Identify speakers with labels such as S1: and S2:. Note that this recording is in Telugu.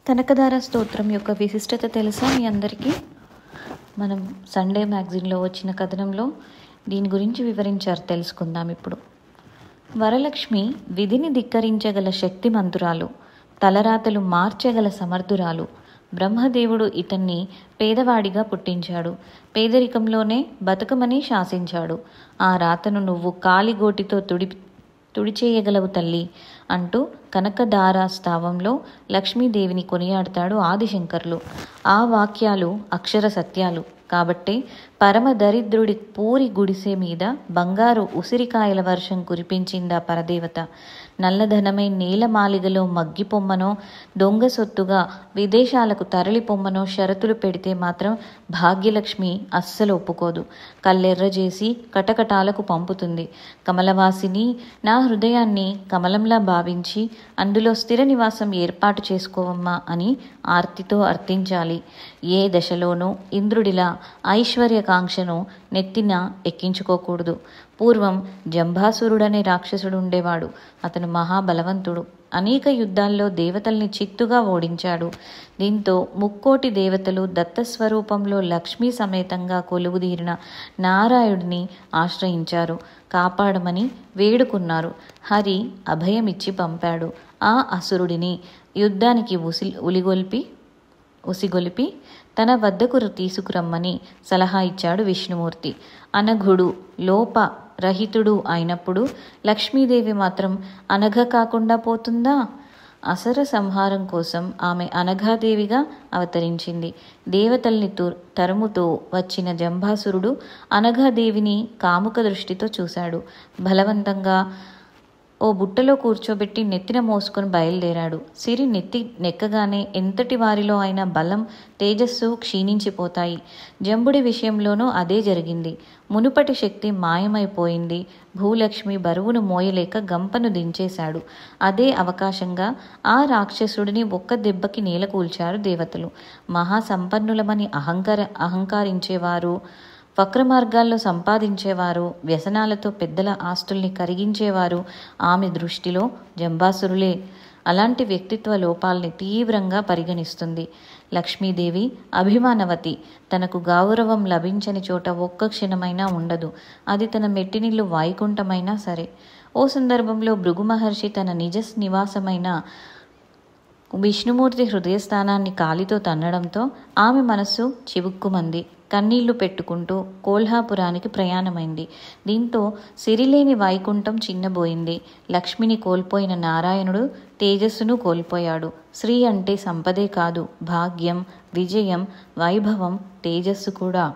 S1: కనకధార స్తోత్రం యొక్క విశిష్టత తెలుసా మీ అందరికీ? మనం సండే మ్యాగజైన్లో వచ్చిన కథనంలో దీని గురించి వివరించారు, తెలుసుకుందాం ఇప్పుడు. వరలక్ష్మి విధిని ధిక్కరించగల శక్తిమంతురాలు, తలరాతలు మార్చగల సమర్థురాలు. బ్రహ్మదేవుడు ఇతన్ని పేదవాడిగా పుట్టించాడు, పేదరికంలోనే బతుకమని శాసించాడు. ఆ రాతను నువ్వు కాలిగోటితో తుడిచేయగలవు తల్లి అంటూ కనకధార స్థావంలో లక్ష్మీదేవిని కొనియాడతాడు ఆదిశంకర్లు. ఆ వాక్యాలు అక్షర సత్యాలు కాబట్టే పరమ దరిద్రుడి పూరి గుడిసె మీద బంగారు ఉసిరికాయల వర్షం కురిపించిందా పరదేవత. నల్లధనమై నేలమాలిగలో మగ్గిపొమ్మనో, దొంగ సొత్తుగా విదేశాలకు తరలిపొమ్మనో షరతులు పెడితే మాత్రం భాగ్యలక్ష్మి అస్సలు ఒప్పుకోదు. కళ్ళెర్రజేసి కటకటాలకు పంపుతుంది. కమలవాసిని, నా హృదయాన్ని కమలంలా భావించి అందులో స్థిర నివాసం ఏర్పాటు చేసుకోవమ్మా అని ఆర్తితో అర్థించాలి. ఏ దశలోనూ ఇంద్రుడిలా ఐశ్వర్యకాంక్షను నెత్తిన ఎక్కించుకోకూడదు. పూర్వం జంభాసురుడనే రాక్షసుడు ఉండేవాడు. అతను మహాబలవంతుడు. అనేక యుద్ధాల్లో దేవతల్ని చిత్తుగా ఓడించాడు. దీంతో ముక్కోటి దేవతలు దత్తస్వరూపంలో లక్ష్మీ సమేతంగా కొలువుదీరిన నారాయణుడిని ఆశ్రయించారు. కాపాడమని వేడుకున్నారు. హరి అభయమిచ్చి పంపాడు. ఆ అసురుడిని యుద్ధానికి ఉసిగొలిపి తన వద్దకు తీసుకురమ్మని సలహా ఇచ్చాడు విష్ణుమూర్తి. అనఘుడు, లోప రహితుడు అయినప్పుడు లక్ష్మీదేవి మాత్రం అనఘ కాకుండా పోతుందా? అసర సంహారం కోసం ఆమె అనఘాదేవిగా అవతరించింది. దేవతల్ని తరుముతో వచ్చిన జంభాసురుడు అనఘాదేవిని కాముక దృష్టితో చూశాడు. బలవంతంగా ఓ బుట్టలో కూర్చోబెట్టి నెత్తిన మోసుకొని బయలుదేరాడు. సిరి నెక్కగానే ఎంతటి వారిలో అయినా బలం, తేజస్సు క్షీణించిపోతాయి. జంబుడి విషయంలోనూ అదే జరిగింది. మునుపటి శక్తి మాయమైపోయింది. భూలక్ష్మి బరువును మోయలేక గంపను దించేశాడు. అదే అవకాశంగా ఆ రాక్షసుడిని ఒక్క దెబ్బకి నేలకూల్చారు దేవతలు. మహాసంపన్నులమని అహంకారించేవారు, వక్రమార్గాల్లో సంపాదించేవారు, వ్యసనాలతో పెద్దల ఆస్తుల్ని కరిగించేవారు ఆమె దృష్టిలో జంబాసురులే. అలాంటి వ్యక్తిత్వ లోపాల్ని తీవ్రంగా పరిగణిస్తుంది. లక్ష్మీదేవి అభిమానవతి. తనకు గౌరవం లభించని చోట ఒక్క క్షణమైనా ఉండదు. అది తన మెట్టినిల్లు వైకుంఠమైనా సరే. ఓ సందర్భంలో భృగు మహర్షి తన నిజ నివాసమైన విష్ణుమూర్తి హృదయస్థానాన్ని కాలితో తన్నడంతో ఆమె మనస్సు చివుక్కుమంది. కన్నీళ్లు పెట్టుకుంటూ కోల్హాపురానికి ప్రయాణమైంది. దీంతో సిరిలేని వైకుంఠం చిన్నబోయింది. లక్ష్మిని కోల్పోయిన నారాయణుడు తేజస్సును కోల్పోయాడు. శ్రీ అంటే సంపదే కాదు, భాగ్యం, విజయం, వైభవం, తేజస్సు కూడా.